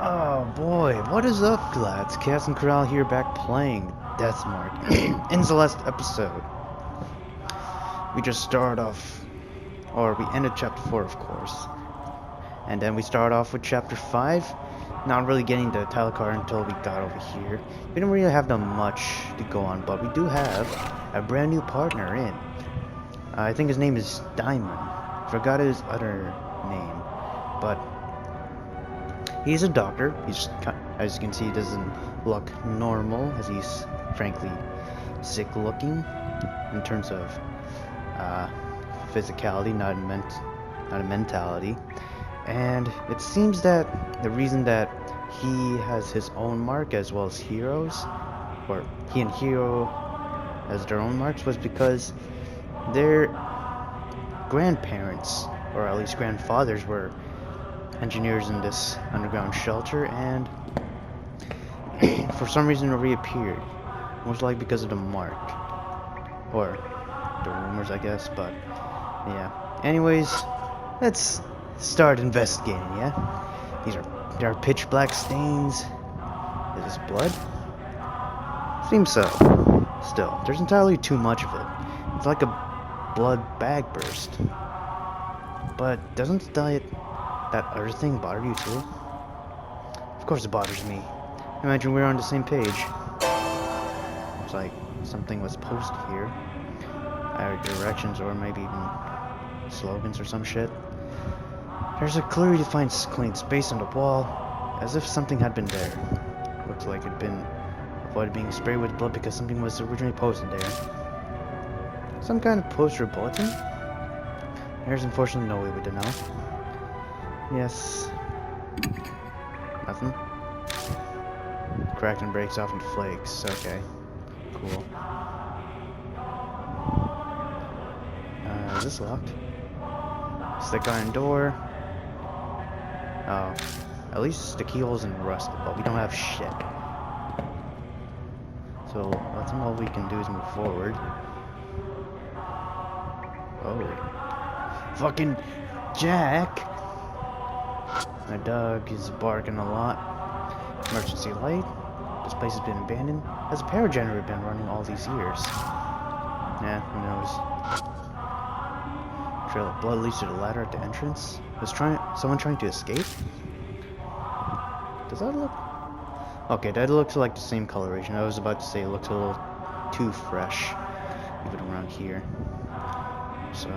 Oh boy, what is up, lads? Kasin Koral here, back playing Deathmark in the last episode. We just started off, or we ended chapter 4, of course, and then we started off with chapter 5. Not really getting the title card until we got over here. We don't really have that much to go on, but we do have a brand new partner in. I think his name is Diamond. Forgot his other name, but he's a doctor. He's, as you can see, he doesn't look normal, as he's frankly sick looking in terms of physicality, not a mentality. And it seems that the reason that he has his own mark as well as Hero's, or he and Hero as their own marks, was because their grandparents, or at least grandfathers, were engineers in this underground shelter, and for some reason it reappeared, most likely because of the mark, or the rumors, I guess. But yeah, anyways, let's start investigating. Yeah, there are pitch black stains. Is this blood? Seems so. Still, there's entirely too much of it. It's like a blood bag burst. But doesn't that other thing bother you too? Of course it bothers me. Imagine we're on the same page. Looks like something was posted here. Either directions or maybe even slogans or some shit. There's a clearly defined clean space on the wall, as if something had been there. Looks like it'd been avoided being sprayed with blood because something was originally posted there. Some kind of poster bulletin? There's unfortunately no way we to know. Yes. Nothing. Cracked and breaks off into flakes. Okay. Cool. Is this locked? Stick iron door. Oh. At least the keyhole isn't rusted, but we don't have shit. So, that's all we can do is move forward. Oh. Fucking Jack! My dog is barking a lot. Emergency light. This place has been abandoned. Has a power generator been running all these years? Yeah, who knows. Trail of blood leads to the ladder at the entrance. Was someone trying to escape? Does that look... Okay, that looks like the same coloration. I was about to say it looks a little too fresh, even around here. So...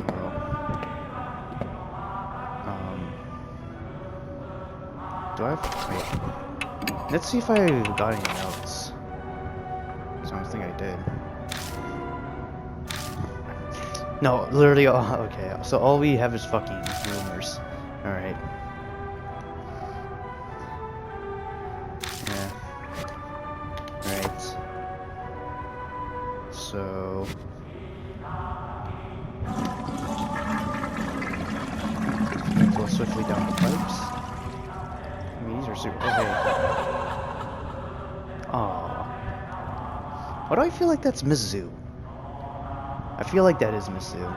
do I have... Wait. Let's see if I got any notes. So I don't think I did. No, literally, okay, so all we have is fucking rumors. Alright. Yeah. Alright. So... go swiftly down the pipes. These are super... Okay. Aww. Why do I feel like that's Miss Zoo? I feel like that is Miss Zoo.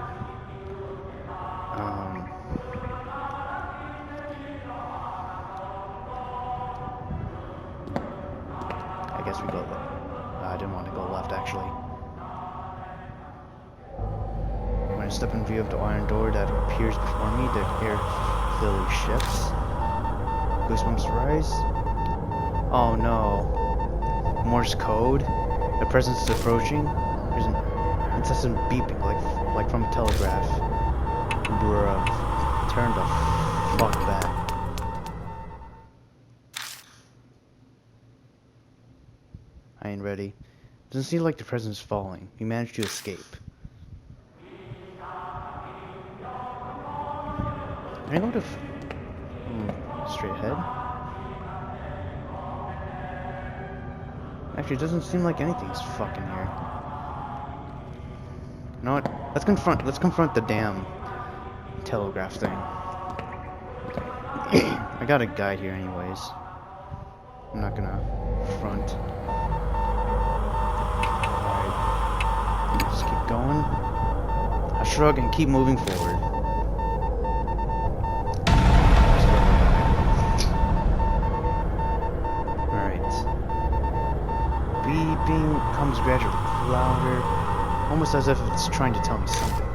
I guess we go left. I didn't want to go left, actually. When I step in view of the iron door that appears before me, the air clearly shifts. Goosebumps rise. Oh no. Morse code? The presence is approaching. There's an incessant beeping like from a telegraph. Bruh. Turn the fuck back. I ain't ready. Doesn't seem like the presence is falling. We managed to escape. I know the straight ahead. Actually, it doesn't seem like anything's fucking here. You know what? Let's confront the damn telegraph thing. I got a guide here anyways. I'm not gonna front. Alright. Just keep going. I shrug and keep moving forward. becomes gradually louder, almost as if it's trying to tell me something.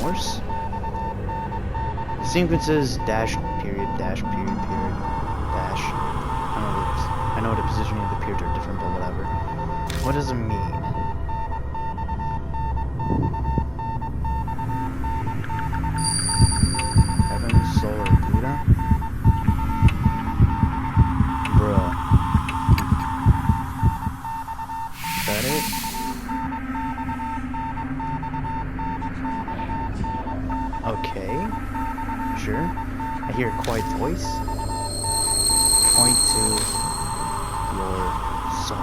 Morse? The sequence is dash, period, dash, period, period, dash. I know the positioning of the periods are different, but whatever. What does it mean? Heaven, solar, Buddha? Bruh. Is that it? Okay. Sure. I hear a quiet voice. Point to your soul.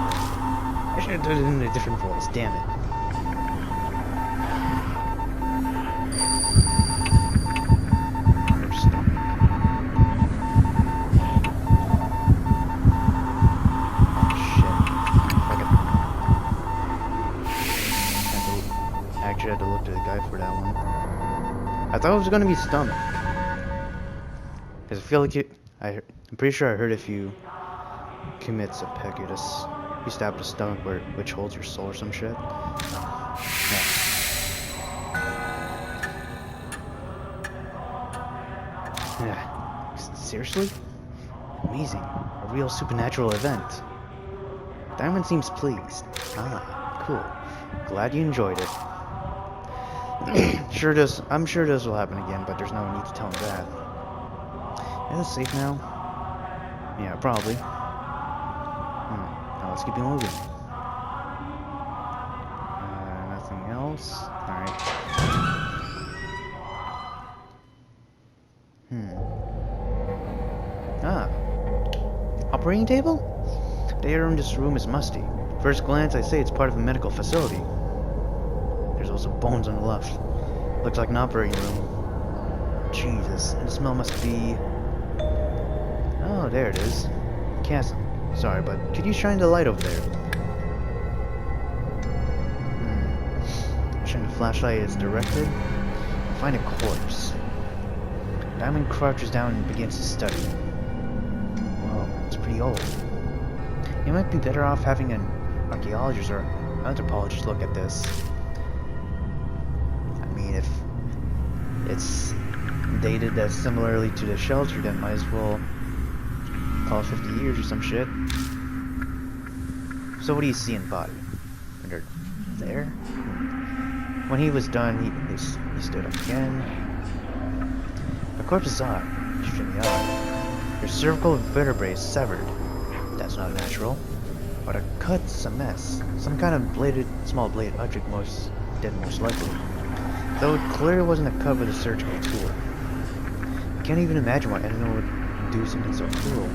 I should have done it in a different voice, damn it. Your stomach. Oh shit. I actually had to look to the guy for that one. I thought it was gonna be stomach. Cause I feel like I'm pretty sure I heard if you commit seppuku, you stab the stomach which holds your soul or some shit. Yeah. Yeah. Seriously? Amazing. A real supernatural event. Diamond seems pleased. Ah, cool. Glad you enjoyed it. I'm sure this will happen again, but there's no need to tell him that. Is it safe now? Yeah, probably. Now let's keep it moving. Nothing else. Alright. Ah. Operating table? The air in this room is musty. First glance, I say it's part of a medical facility. There's also bones on the left. Looks like an operating room. Jesus, and the smell must be... Oh, there it is. Kasin. Sorry, but could you shine the light over there? Shine the flashlight as directed. Find a corpse. Diamond crouches down and begins to study. Whoa, it's pretty old. You might be better off having an archaeologist or anthropologist look at this. I mean, if it's dated as similarly to the shelter, then might as well call it 50 years or some shit. So what do you see in the body? Under there? When he was done, he stood up again. The corpse is odd. Extremely odd. Your cervical vertebrae is severed. That's not natural. But a cut's a mess. Some kind of small bladed object most likely. Though it clearly wasn't a cut with a surgical tool. I can't even imagine why anyone would do something so cruel.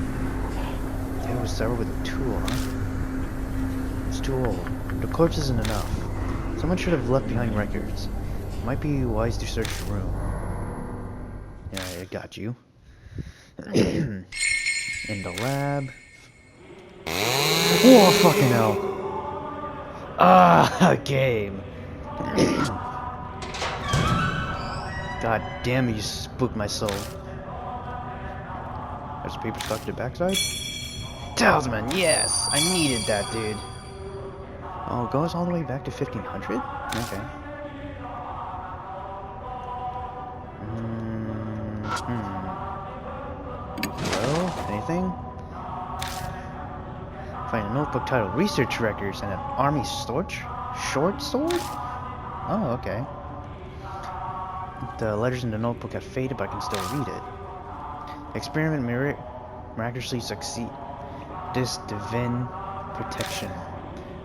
It was severed with a tool, huh? It's too old. The corpse isn't enough. Someone should have left behind records. It might be wise to search the room. Yeah, I got you. In the lab. Oh, fucking hell. Ah, a game. God damn it, you spooked my soul. There's a paper stuck to the backside? Talisman, yes! I needed that, dude. Oh, it goes all the way back to 1500? Okay. Hello? Anything? Find a notebook titled Research Records and an army short sword? Oh, okay. The letters in the notebook have faded, but I can still read it. Experiment miraculously succeed. This divine protection.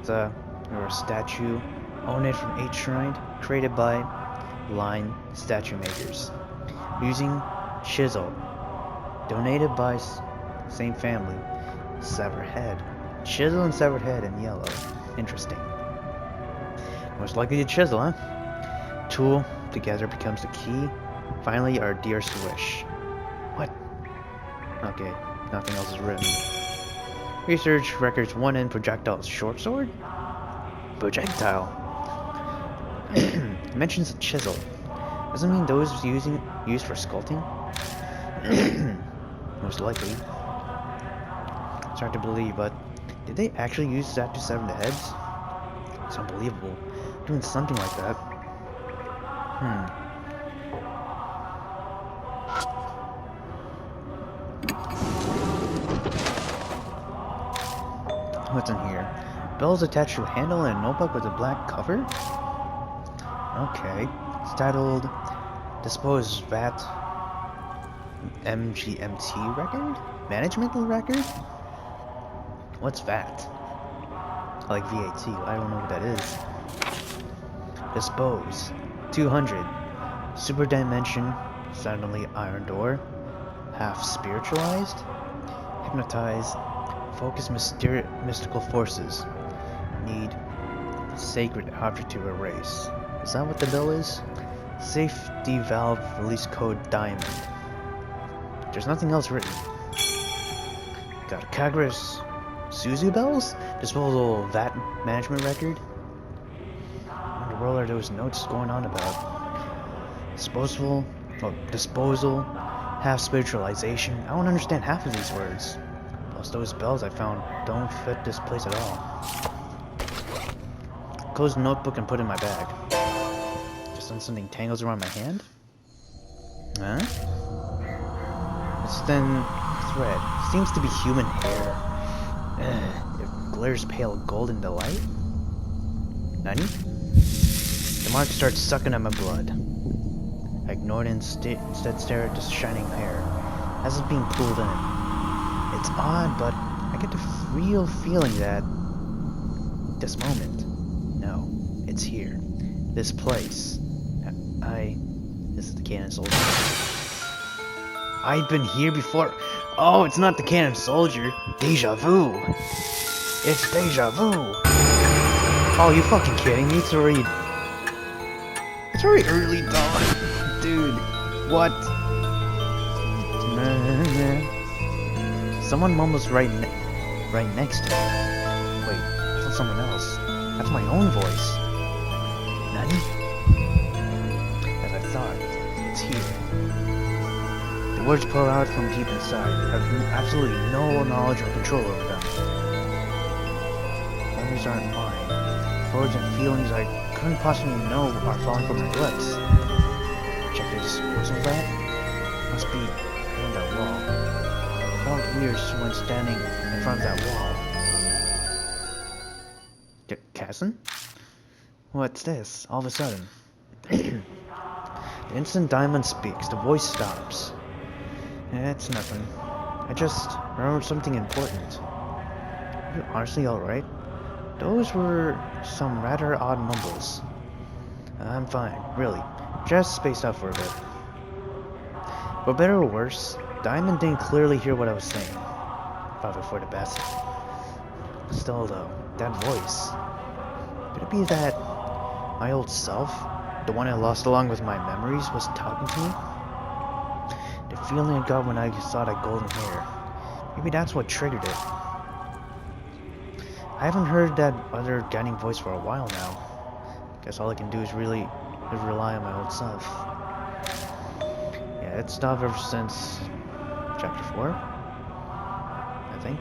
Or a statue ornate from H shrine created by line statue makers using chisel donated by same family. Severed head. Chisel and severed head in yellow. Interesting. Most likely a chisel, huh? Tool together becomes the key. Finally, our dearest wish. What? Okay, nothing else is written. Research records 1 in projectile short sword? Projectile. Mentions a chisel. Doesn't mean those used for sculpting? most likely. It's hard to believe, but did they actually use that to sever the heads? It's unbelievable. Doing something like that. What's in here? Bells attached to a handle and a notebook with a black cover? Okay. It's titled Dispose VAT MGMT record? Management record? What's VAT? Like VAT. I don't know what that is. Dispose. 200. Super dimension. Suddenly iron door. Half spiritualized. Hypnotize. Focus mystical forces. Need sacred object to erase. Is that what the bell is? Safety valve release code diamond. There's nothing else written. Got a Kagras Suzu bells? Disposal VAT management record? What in the world are those notes going on about? Disposal, half spiritualization. I don't understand half of these words. Plus those bells I found don't fit this place at all. Close the notebook and put it in my bag. Just when something tangles around my hand? Huh? It's thin thread. Seems to be human hair. It glares pale gold in the light. Nani? The mark starts sucking at my blood. I ignore it and instead stare at the shining hair as it's being pulled in. It's odd, but I get the real feeling that this moment, no, it's here. This place. This is the cannon soldier. I've been here before. Oh, it's not the cannon soldier. Deja vu. It's deja vu. Oh, you fucking kidding me? It's already early dawn. Dude, what? Someone mumbles right next to me. Wait, that's someone else. That's my own voice. Nani? As I thought, it's here. The words pour out from deep inside. I have absolutely no knowledge or control over them. Memories aren't mine. Words and feelings I couldn't possibly know are falling from my lips. Check this. What's all that? Must be behind that wall. Felt weird when standing in front of that wall. Kasin? What's this? All of a sudden. The instant Diamond speaks, the voice stops. It's nothing. I just remembered something important. Are you honestly alright? Those were some rather odd mumbles. I'm fine, really. Just spaced out for a bit. For better or worse, Diamond didn't clearly hear what I was saying. Probably for the best. Still though, that voice. Could it be that my old self, the one I lost along with my memories, was talking to me? The feeling I got when I saw that golden hair. Maybe that's what triggered it. I haven't heard that other guiding voice for a while now. Guess all I can do is rely on my old self. Yeah, it stopped ever since chapter 4, I think.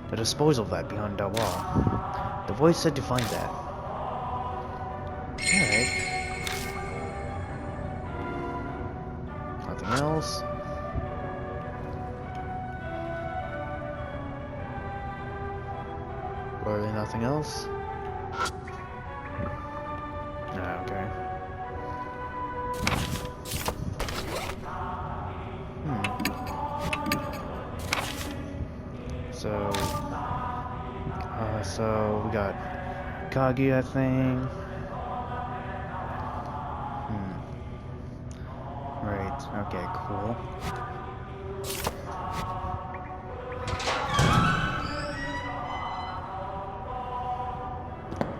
The disposal vat behind that wall. The voice said to find that. Alright. Nothing else. Really nothing else? Ah, okay. So we got Kagi, I think. Right, okay, cool.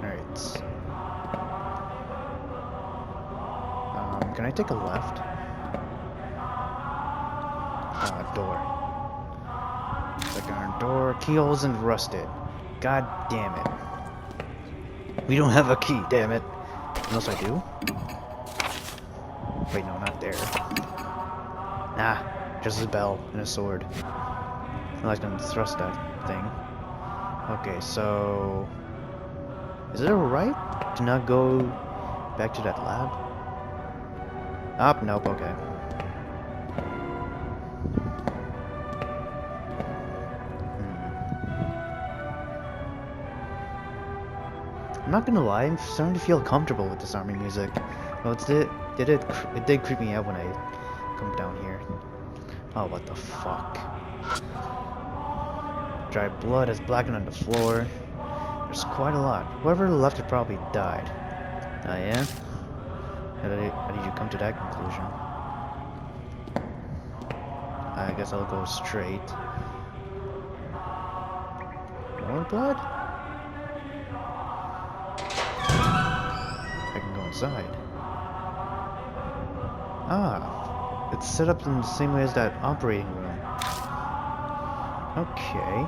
Alright. Can I take a left? Door. Second iron door, keyholes and rusted. God damn it. We don't have a key, damn it. Unless I do? Wait, no, not there. Nah, Just a bell and a sword. I'm not gonna thrust that thing. Okay, so is it alright to not go back to that lab? Nope, okay. I'm not gonna lie, I'm starting to feel comfortable with this army music. Well, it did creep me out when I come down here. Oh, what the fuck. Dry blood is blackened on the floor. There's quite a lot. Whoever left it probably died. Oh yeah? How did you come to that conclusion? I guess I'll go straight. More blood? I can go inside. Ah, it's set up in the same way as that operating room. Okay.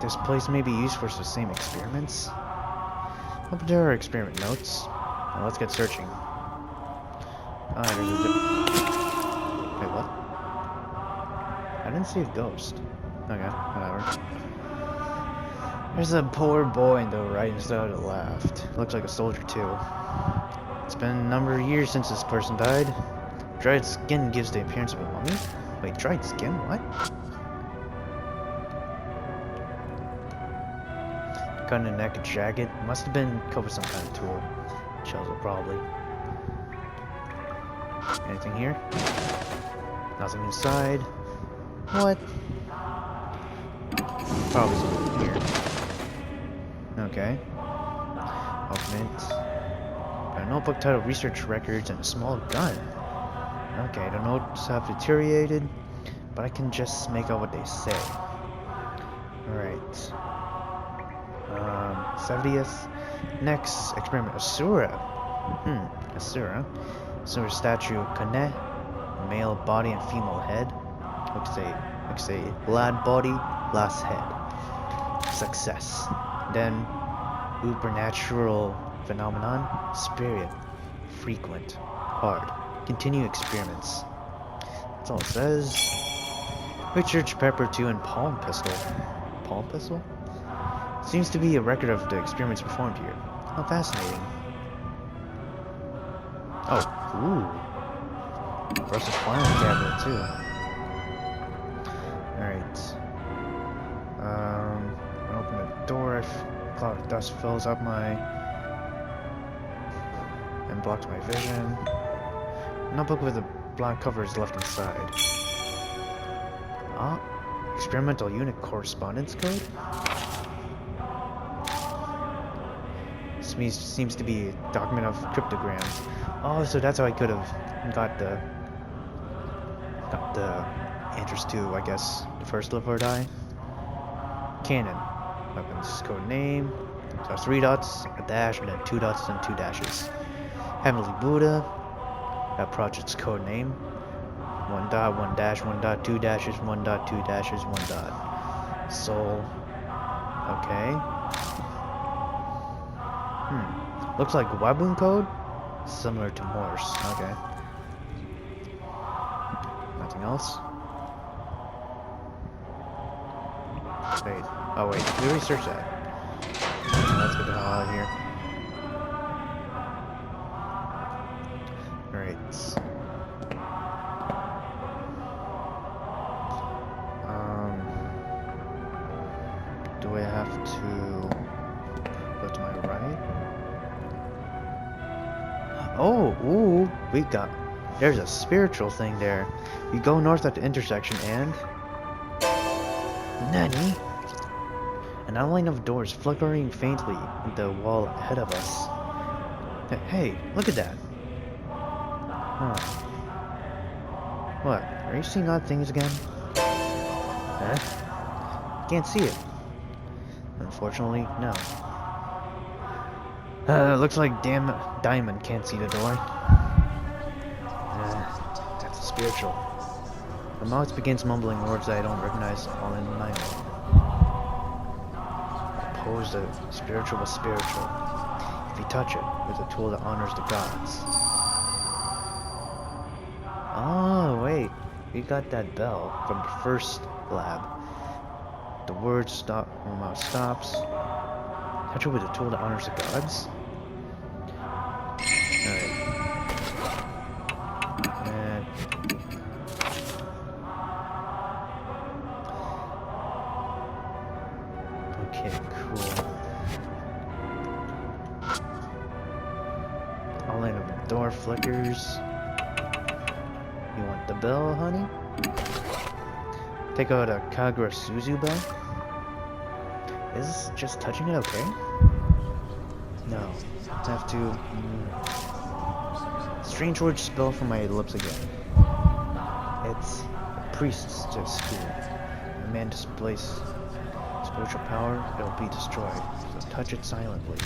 This place may be used for the same experiments. Hope there are experiment notes. Now let's get searching. Ah, there's a wait, what? I didn't see a ghost. Okay, whatever. There's a poor boy in the right instead of the left. Looks like a soldier too. It's been a number of years since this person died. Dried skin gives the appearance of a mummy? Wait, dried skin? What? Cut in the neck and jacket. Must have been cut with some kind of tool. Chisel, probably. Anything here? Nothing inside. What? Probably something here. Okay. Open it. Got a notebook titled Research Records and a small gun. Okay, the notes have deteriorated, but I can just make out what they say. Alright. 70th. Next experiment, Asura. Asura. Asura statue, Kane. Male body and female head. Looks a lad body, last head. Success. Then, supernatural phenomenon, spirit, frequent, hard. Continue experiments. That's all it says. Research paper 2 and palm pistol. Palm pistol? Seems to be a record of the experiments performed here. How fascinating. Oh, ooh. Versus filing cabinet too. Alright. I open the door. A cloud of dust fills up and blocks my vision. A notebook with a black cover is left inside. Ah, experimental unit correspondence code. Seems to be a document of cryptograms. Oh, so that's how I could have got the answers to, I guess, the first live or die. Cannon. Weapons code name. So 3 dots, a dash, and then 2 dots and 2 dashes. Heavenly Buddha. That project's code name. 1 dot, 1 dash, 1 dot, 2 dashes, 1 dot, 2 dashes, 1 dot. Soul. Okay. Looks like Wabun code? Similar to Morse. Okay. Nothing else? Wait. Oh wait, we researched that. Let's get the hell out of here. Alright. Do I have to go to my right? Oh, ooh, there's a spiritual thing there. You go north at the intersection and... Nani? An outline of doors flickering faintly in the wall ahead of us. Hey, look at that. Huh. What? Are you seeing odd things again? Huh? Can't see it. Unfortunately, no. Looks like Diamond can't see the door. That's a spiritual. The mouth begins mumbling words that I don't recognize all in my own. Oppose the spiritual with spiritual. If you touch it, it's a tool that honors the gods. Oh, wait. got that bell from the first lab. The word stop or mouse stops. Touch it with a tool that honors the gods. Alright. And okay, cool. I'll land up the door flickers. You want the bell, honey? Take out a Kagura Suzu bell. Is just touching it okay? No. I have to... Strange word spell from my lips again. It's a priest's school. A man displays spiritual power, it'll be destroyed. So touch it silently.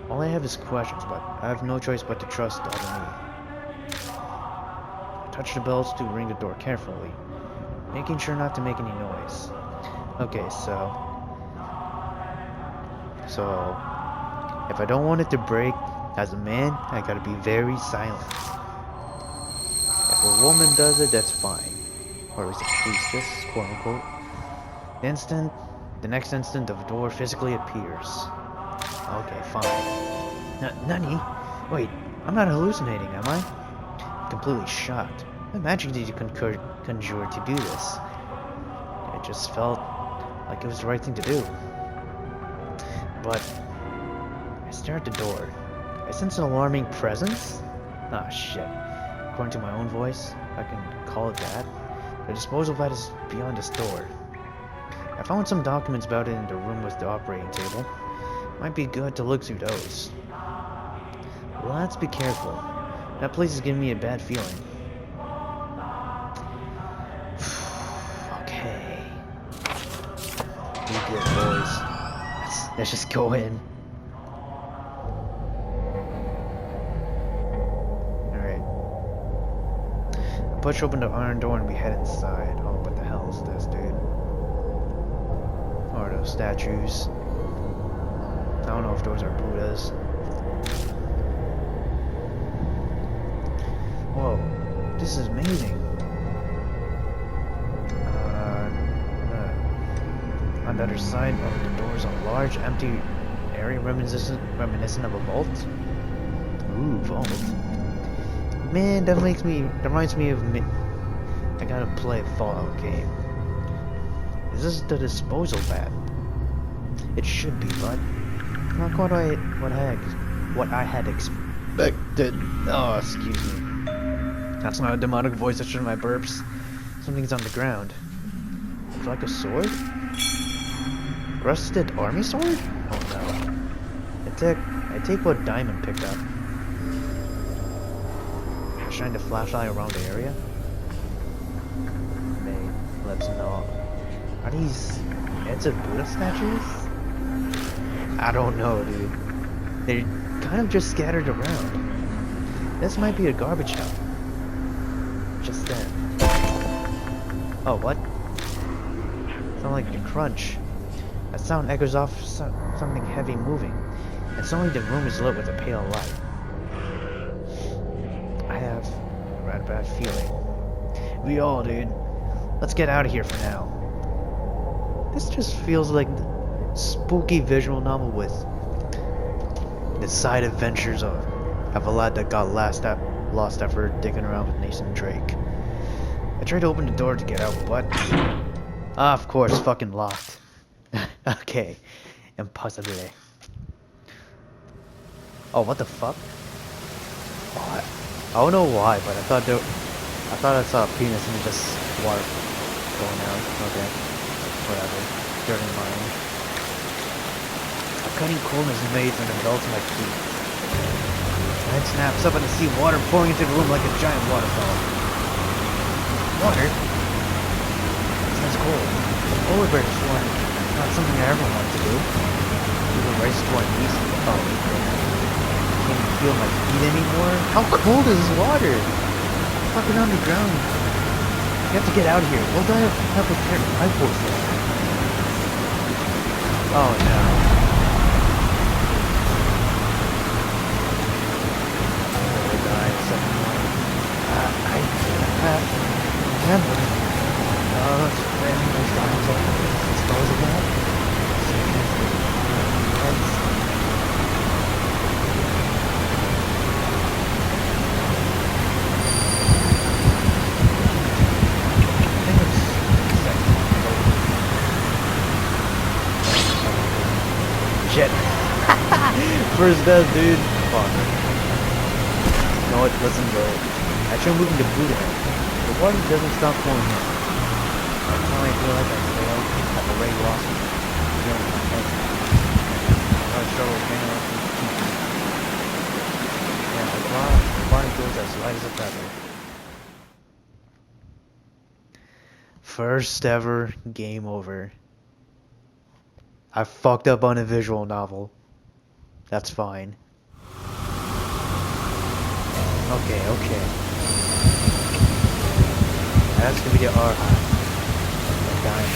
All I have is questions, but I have no choice but to trust the other me. Touch the bells to ring the door carefully, making sure not to make any noise. Okay, so if I don't want it to break, as a man, I gotta be very silent. If a woman does it, that's fine. Or at least a priestess, quote unquote. The next instant, the door physically appears. Okay, fine. Nani? Wait, I'm not hallucinating, am I? Completely shocked. What magic did you conjure to do this? It just felt like it was the right thing to do. But I stare at the door. I sense an alarming presence? Ah, shit. According to my own voice, I can call it that. The disposal vat is beyond this door. I found some documents about it in the room with the operating table. Might be good to look through those. Let's be careful. That place is giving me a bad feeling. Okay. You good, boys. Let's just go in. Alright. Push open the iron door and we head inside. Oh, what the hell is this, dude? Or those statues. I don't know if those are Buddhas. Whoa, this is amazing. On the other side of the door is a large, empty area reminiscent of a vault. Ooh, vault. Man, that reminds me of me. I gotta play a Fallout game. Is this the disposal vat? It should be, but not quite what I had expected. Oh, excuse me. That's not a demonic voice, that's just my burps. Something's on the ground. It's like a sword? Rusted army sword? Oh no. I take what Diamond picked up. I shine the flashlight around the area. Let's know. Are these heads of Buddha statues? I don't know, dude. They're kind of just scattered around. This might be a garbage dump. Just then. Oh, what? Sound like a crunch. That sound echoes off something heavy moving. And suddenly the room is lit with a pale light. I have a rather bad feeling. We all, dude. Let's get out of here for now. This just feels like the spooky visual novel with the side adventures of a lad that got lost after digging around with Nathan Drake. I tried to open the door to get out, but of course, fucking locked. Okay, impossible. Oh, what the fuck? Oh, I don't know why, but I thought I saw a penis and just water going out. Okay, whatever. Dirty mind. A cutting coldness invades and envelops my feet. My head snaps up and I see water pouring into the room like a giant waterfall. Water? That's cold. Polar bear is warm. Not something I ever wanted to do. Even race to our knees. Oh, I can't even feel my feet anymore. How cold is this water? It's fucking on the ground. You have to get out of here. We'll die of hypothermia. Oh no. first death, dude. Fuck. You know what? Listen, bro. I try moving to Buddha. The water doesn't stop flowing in. Every time I feel like I failed, I've already lost it. Feeling my head. I struggle getting up to keep it. Yeah, the body feels as light as a feather. First ever game over. I fucked up on a visual novel. That's fine. Okay. That's gonna be the R high. Dying.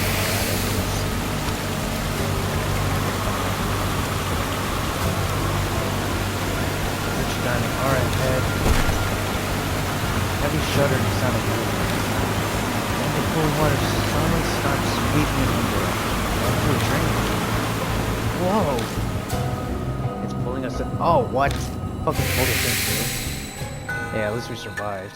Rich diamond R ahead. Heavy shudder and sound of movement. And the cooling water suddenly starts sweeping it under. Onto a drain. Whoa! It's pulling us in. Oh, what? Fucking pulled us into. Yeah, at least we survived.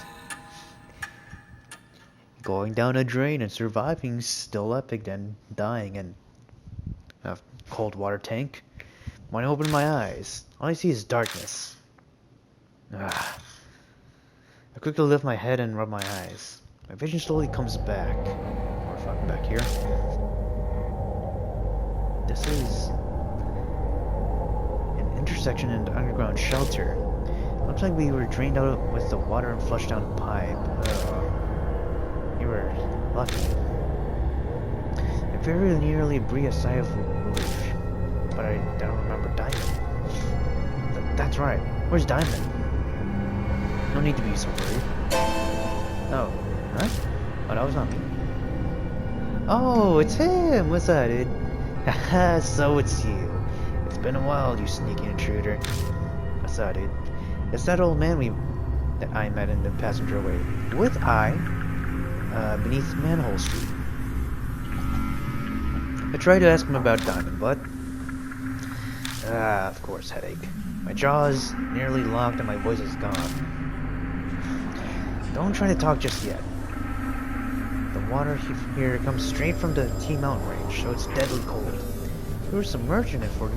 Going down a drain and surviving still epic than dying in a cold water tank. When I open my eyes, all I see is darkness. I quickly lift my head and rub my eyes. My vision slowly comes back. Or if I'm back here. This is an intersection in the underground shelter. Looks like we were drained out with the water and flushed down a pipe. You were lucky. I very nearly breathed a sigh of relief, but I don't remember Diamond. That's right. Where's Diamond? No need to be so worried. Oh, huh? Oh, that was not me. Oh, it's him! What's that, dude? Haha, so it's you. It's been a while, you sneaky intruder. What's that, dude? It's that old man that I met in the passenger way. With beneath Manhole Street. I tried to ask him about Diamond, but... of course, headache. My jaw is nearly locked and my voice is gone. Don't try to talk just yet. The water here comes straight from the T-Mountain range, so it's deadly cold. We were submerged in it for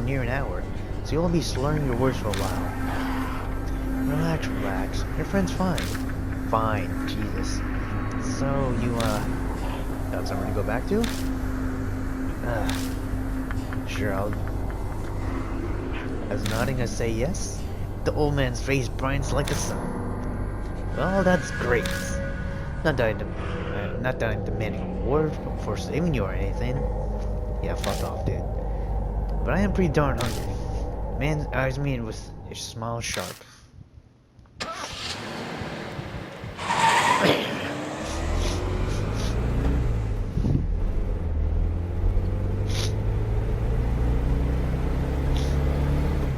near an hour, so you'll be slurring your words for a while. Relax. Your friend's fine. Fine, Jesus. So, you, got somewhere to go back to? Sure, I'll... As nodding as say yes, the old man's face brightens like the sun. Well, that's great. Not that I'm demanding a reward for saving you or anything. Yeah, fuck off, dude. But I am pretty darn hungry. Man eyes me with a smile sharp.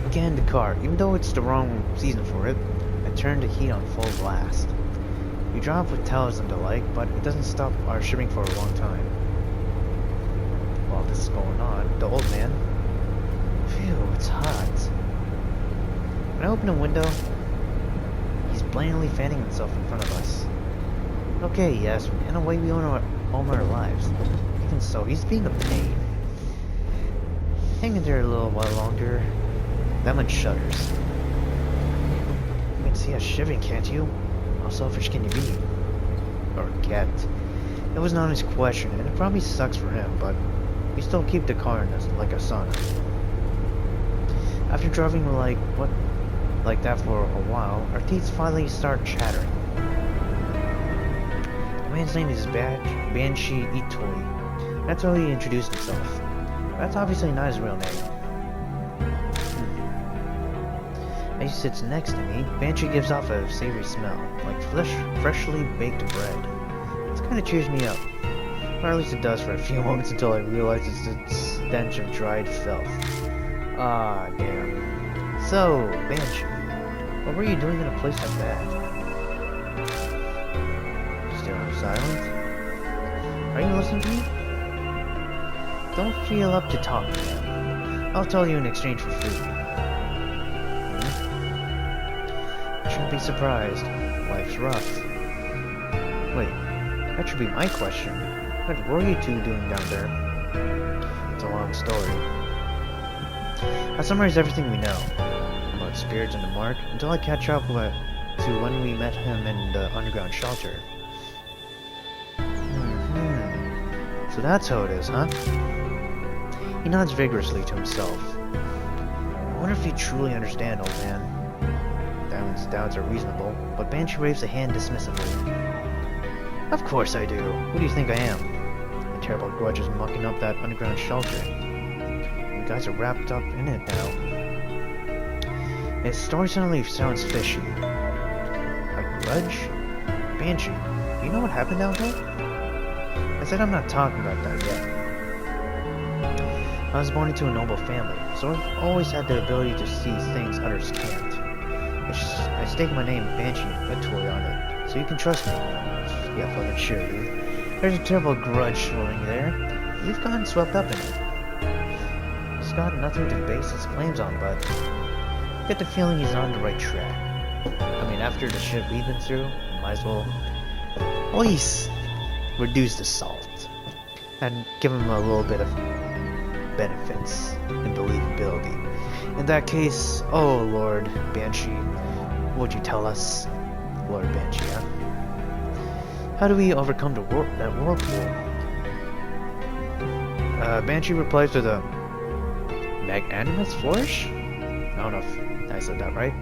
Again, the car. Even though it's the wrong season for it, I turned the heat on full blast. We drive with towels and the like, but it doesn't stop our shipping for a long time. While this is going on, the old man... Phew, it's hot. When I open the window, he's blatantly fanning himself in front of us. Okay, yes, in a way we own our lives. Even so, he's being a pain. Hang in there a little while longer. That one shudders. You can see us shivering, can't you? How selfish can you be? Or get? It was an honest question, and it probably sucks for him, but we still keep the car in us like a sauna. After driving like that for a while, our teeth finally start chattering. The man's name is Banshee Itoi. That's how he introduced himself. That's obviously not his real name. As he sits next to me, Banshee gives off a savory smell, like freshly baked bread. It kind of cheers me up. Or at least it does for a few moments until I realize it's the stench of dried filth. Ah, damn. So, Banshee, what were you doing in a place like that? Still silent? Are you listening to me? Don't feel up to talking yet. I'll tell you in exchange for food. Shouldn't be surprised. Life's rough. Wait, that should be my question. What were you two doing down there? It's a long story. I'll summarize everything we know about spirits and the mark until I catch up to when we met him in the underground shelter. So that's how it is, huh? He nods vigorously to himself. I wonder if you truly understand, old man. Diamond's doubts are reasonable, but Banshee waves a hand dismissively. Of course I do. Who do you think I am? A terrible grudge is mucking up that underground shelter. You guys are wrapped up in it now. His story suddenly sounds fishy. A grudge? Banshee, do you know what happened down there? I said I'm not talking about that yet. I was born into a noble family, so I've always had the ability to see things others can't. I stake my name, Banshee, literally on it, so you can trust me. Yeah, fucking sure, dude. There's a terrible grudge swirling there. You've gotten swept up in it. He's got nothing to base his claims on, but I get the feeling he's on the right track. I mean, after the shit we've been through, might as well at least reduce the salt and give him a little bit of benefits and believability. In that case, oh Lord Banshee, would you tell us, Lord Banshee, huh? How do we overcome that whirlpool? Banshee replies with a magnanimous flourish? I don't know if I said that right.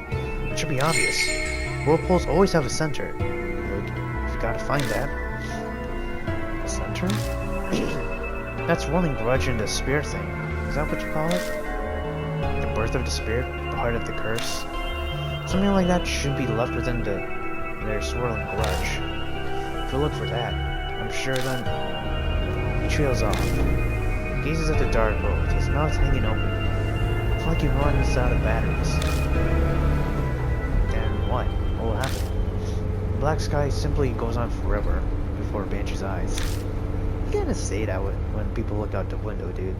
It should be obvious. Whirlpools always have a center. We've got to find that. A center? That's whirling grudge into spirit thing. Is that what you call it? The birth of the spirit? The heart of the curse? Something like that should be left within their swirling grudge. If we look for that, I'm sure then he trails off. He gazes at the dark world, his mouth hanging open. It's like he runs out of batteries. Then what? What will happen? The black sky simply goes on forever before Banshee's eyes. You gotta say that when people look out the window, dude.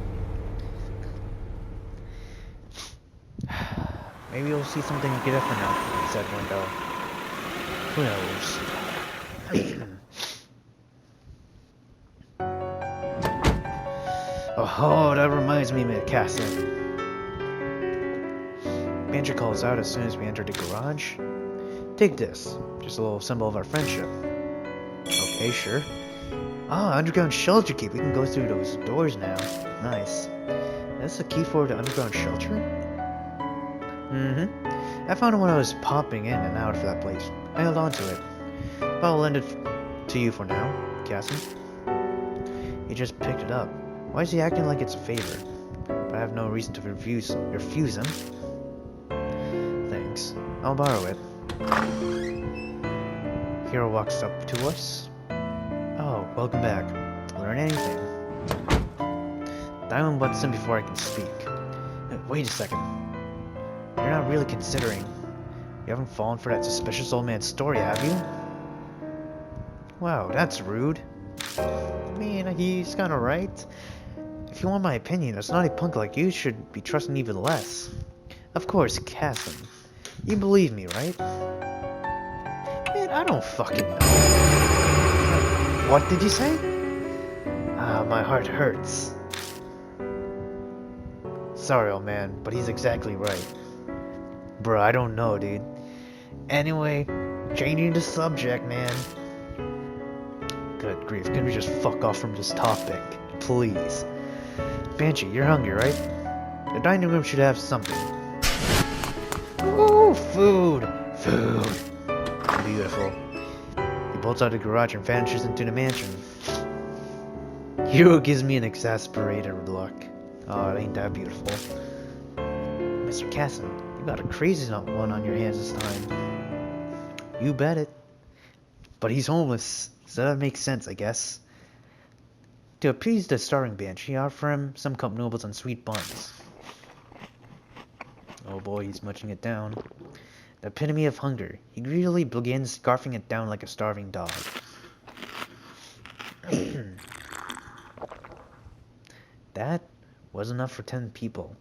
Maybe we'll see something different out that window. Who knows? Oh, that reminds me, Kasin. Banshee calls out as soon as we enter the garage. Take this. Just a little symbol of our friendship. Okay, sure. Ah, underground shelter key. We can go through those doors now. Nice. That's the key for the underground shelter? I found it when I was popping in and out of that place. I held on to it. But I'll lend it to you for now, Kasin. He just picked it up. Why is he acting like it's a favor? But I have no reason to refuse him. Thanks. I'll borrow it. Hero walks up to us. Oh, welcome back. Learn anything? Diamond butts in before I can speak. Wait a second. You're not really considering. You haven't fallen for that suspicious old man's story, have you? Wow, that's rude. I mean, he's kinda right. If you want my opinion, a snotty punk like you should be trusting even less. Of course, Kasin. You believe me, right? Man, I don't fucking know. What did you say? Ah, my heart hurts. Sorry, old man, but he's exactly right. Bruh, I don't know, dude. Anyway, changing the subject, man. Good grief, can we just fuck off from this topic? Please. Banshee, you're hungry, right? The dining room should have something. Ooh, food! Food! Beautiful. He bolts out of the garage and vanishes into the mansion. Hero gives me an exasperated look. Oh, ain't that beautiful. Mr. Kasin, you got a crazy one on your hands this time. You bet it. But he's homeless, so that makes sense, I guess. To appease the starving Banshee, I offer him some cup noodles and sweet buns. Oh boy, he's munching it down. The epitome of hunger. He greedily begins scarfing it down like a starving dog. That was enough for 10 people.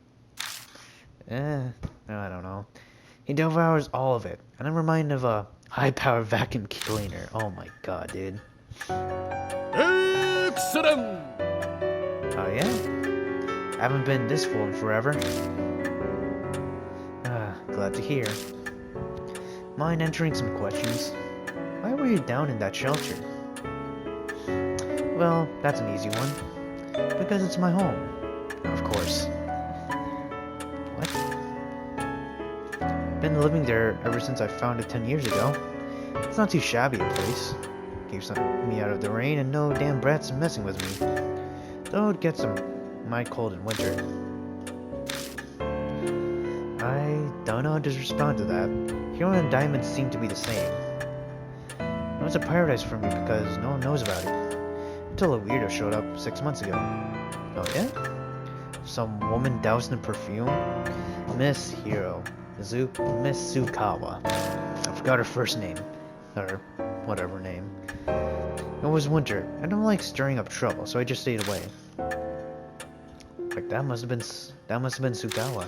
I don't know. He devours all of it, and I'm reminded of a high-powered vacuum cleaner. Oh my god, dude. Excellent! Oh yeah? Haven't been this full in forever. Glad to hear. Mind answering some questions? Why were you down in that shelter? Well, that's an easy one. Because it's my home. Of course. What? Been living there ever since I found it 10 years ago. It's not too shabby a place. Keeps me out of the rain and no damn brats messing with me. Though it gets mighty cold in winter. I don't know how to respond to that. Hero and Diamond seem to be the same. It was a paradise for me because no one knows about it. Until a weirdo showed up 6 months ago. Oh yeah? Some woman doused in perfume? Miss Sukawa. I forgot her first name. Or whatever name. It was winter. I don't like stirring up trouble, so I just stayed away. Like that must have been Sukawa.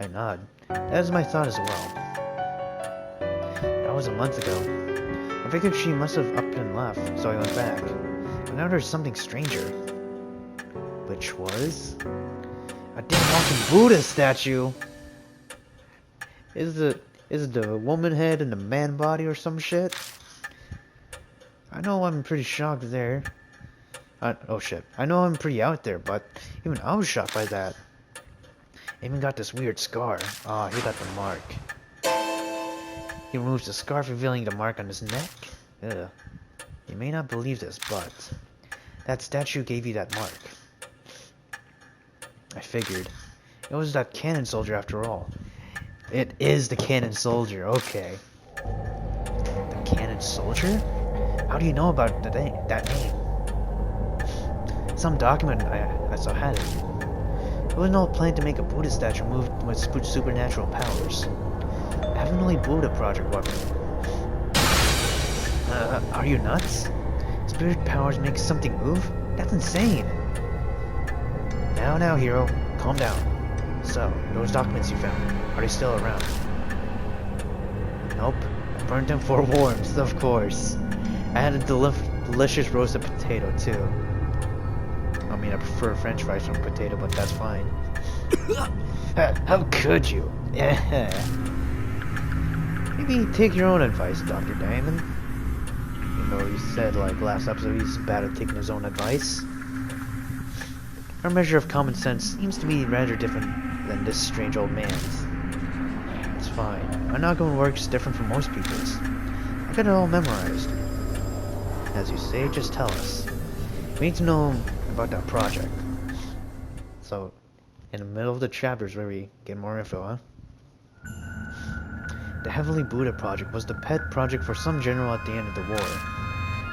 I nod. That is my thought as well. That was a month ago. I figured she must have upped and left, so I went back. But now there's something stranger. Which was a damn walking Buddha statue. Is it the woman head and the man body or some shit? I know I'm pretty shocked there. Oh shit. I know I'm pretty out there, but even I was shocked by that. Even got this weird scar. Ah, he got the mark. He removes the scarf, revealing the mark on his neck. Ugh. You may not believe this, but that statue gave you that mark. I figured. It was that cannon soldier after all. It is the cannon soldier, okay. The cannon soldier? How do you know about that name? Some document I saw had it. It was an old plan to make a Buddha statue moved with supernatural powers. Heavenly Buddha Project weapon. Are you nuts? Spirit powers make something move? That's insane! Now, hero. Calm down. So, those documents you found, are they still around? Nope. I burned them for warmth, of course. I had a delicious roasted potato, too. I mean, I prefer french fries from potato, but that's fine. How could you? Maybe take your own advice, Dr. Diamond. You know, you said, like, last episode, he's bad at taking his own advice. Our measure of common sense seems to be rather different than this strange old man's. It's fine. Our outgoing work's different from most people's. I got it all memorized. As you say, just tell us. We need to know about that project. So, in the middle of the chapters where we get more info, huh? The Heavenly Buddha Project was the pet project for some general at the end of the war.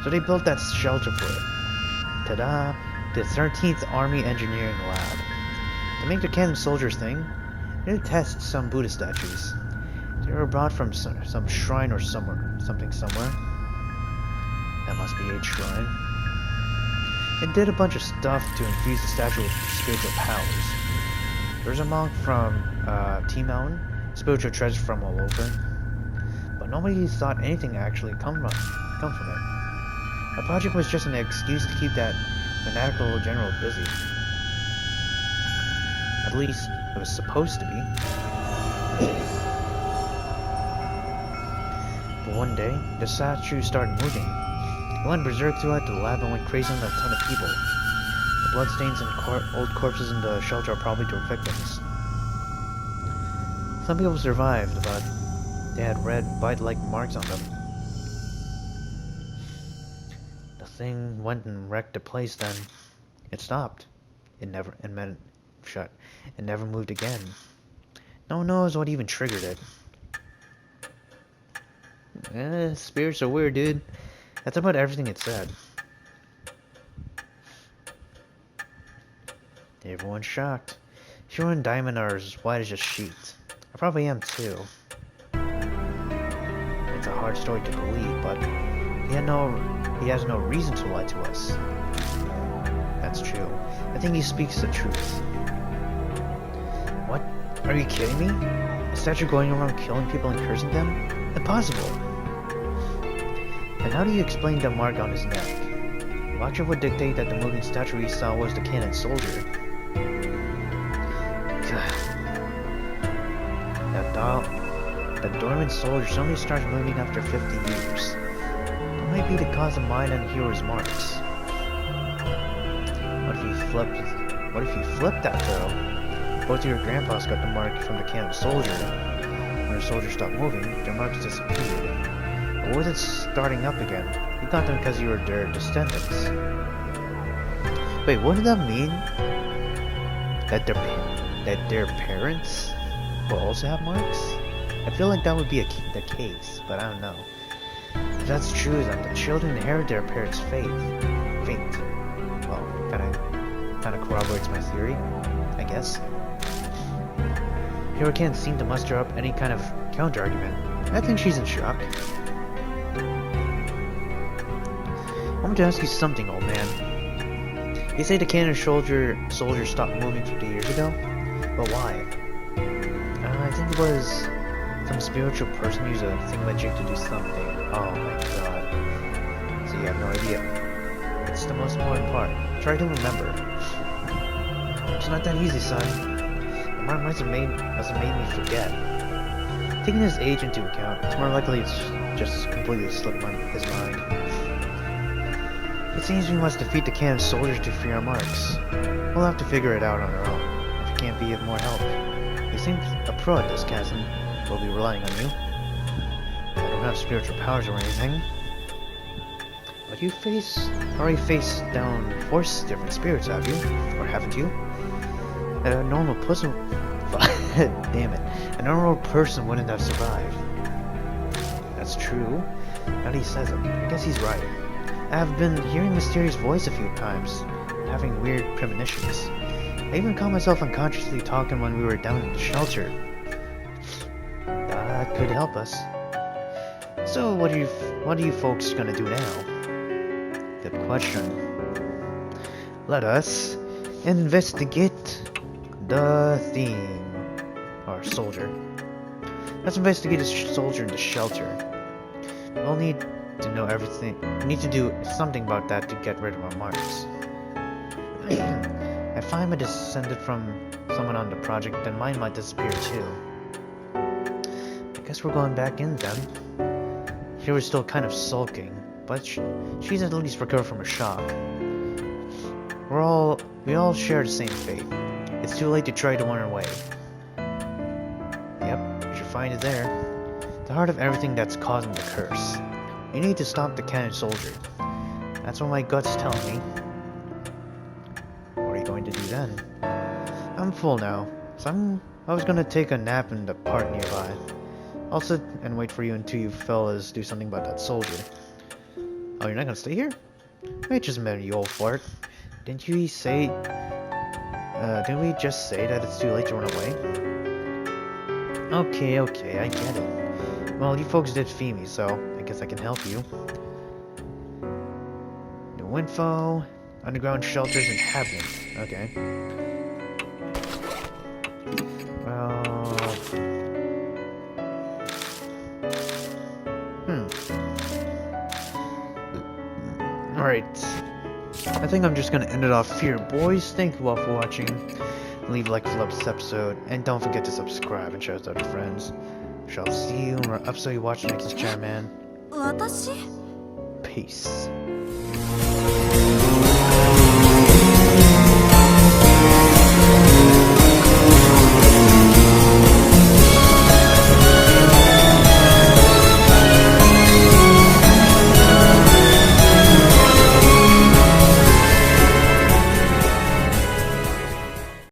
So they built that shelter for it. Ta-da! The 13th Army Engineering Lab. To make the cannon soldiers thing, they did test some Buddha statues. They were brought from some shrine or somewhere. That must be a shrine. It did a bunch of stuff to infuse the statue with spiritual powers. There's a monk from T Mountain, spiritual treasure from all over. But nobody thought anything actually come from it. The project was just an excuse to keep that fanatical general busy. At least, it was supposed to be. But one day, the statue started moving. It went berserk throughout the lab and went crazy on a ton of people. The bloodstains and old corpses in the shelter are probably their victims. Some people survived, but they had red, bite-like marks on them. The thing went and wrecked the place then. It stopped. It never moved again. No one knows what even triggered it. Spirits are weird, dude. That's about everything it said. Everyone's shocked. Hero and Diamond are as white as a sheet. I probably am too. It's a hard story to believe, but he has no reason to lie to us. That's true. I think he speaks the truth. What? Are you kidding me? A statue going around killing people and cursing them? Impossible! And how do you explain the mark on his neck? Logic would dictate that the moving statue he saw was the cannon soldier. God. That dormant soldier suddenly starts moving after 50 years. It might be the cause of mine and the hero's marks. What if you flipped that though? Both of your grandpas got the mark from the cannon soldier. When the soldier stopped moving, their marks disappeared. But with it starting up again, you got them because you were their descendants. Wait, what did that mean? That their parents will also have marks? I feel like that would be the case, but I don't know. If that's true, then the children inherit their parents' fate. Well, kinda corroborates my theory, I guess. Hero can't seem to muster up any kind of counter-argument. I think she's in shock. I want to ask you something, old man. You say the cannon soldier stopped moving 50 years ago? But why? I think it was some spiritual person used a thingamajig to do something. Oh my god. So you have no idea. It's the most important part. Try to remember. It's not that easy, son. The mark must have made me forget. Taking his age into account, it's more likely it's just completely slipped his mind. It seems we must defeat the cannon soldiers to free our marks. We'll have to figure it out on our own, if you can't be of more help. You seem a pro at this, Kasin. We'll be relying on you. I don't have spiritual powers or anything. But you already faced down 4 different spirits, have you? Or haven't you? A normal person... Damn it. A normal person wouldn't have survived. That's true. Now that he says it, I guess he's right. I have been hearing a mysterious voice a few times, having weird premonitions. I even caught myself unconsciously talking when we were down in the shelter. That could help us. So what are you folks gonna do now? Good question. Let us investigate the theme. Or soldier. Let's investigate the soldier in the shelter. We'll need to know everything. We need to do something about that to get rid of our marks. If I'm a descendant from someone on the project, then mine might disappear too. I guess we're going back in then. She was still kind of sulking, but she's at least recovered from her shock. We all share the same fate. It's too late to try to run away. Yep, you should find it there. The heart of everything that's causing the curse. You need to stop the cannon soldier. That's what my guts tell me. What are you going to do then? I'm full now, so I was gonna take a nap in the park nearby. I'll sit and wait for you until you fellas do something about that soldier. Oh, you're not gonna stay here? I just met you, old fart. Didn't we just say that it's too late to run away? Okay, I get it. Well, you folks did fee me, so I guess I can help you. New info, underground shelters inhabitants. Okay. Well... Alright. I think I'm just gonna end it off here, boys. Thank you all for watching. Leave a like if you loved this episode, and don't forget to subscribe and share it with other friends. Shall see you in our episode you watch next channel, man. Peace.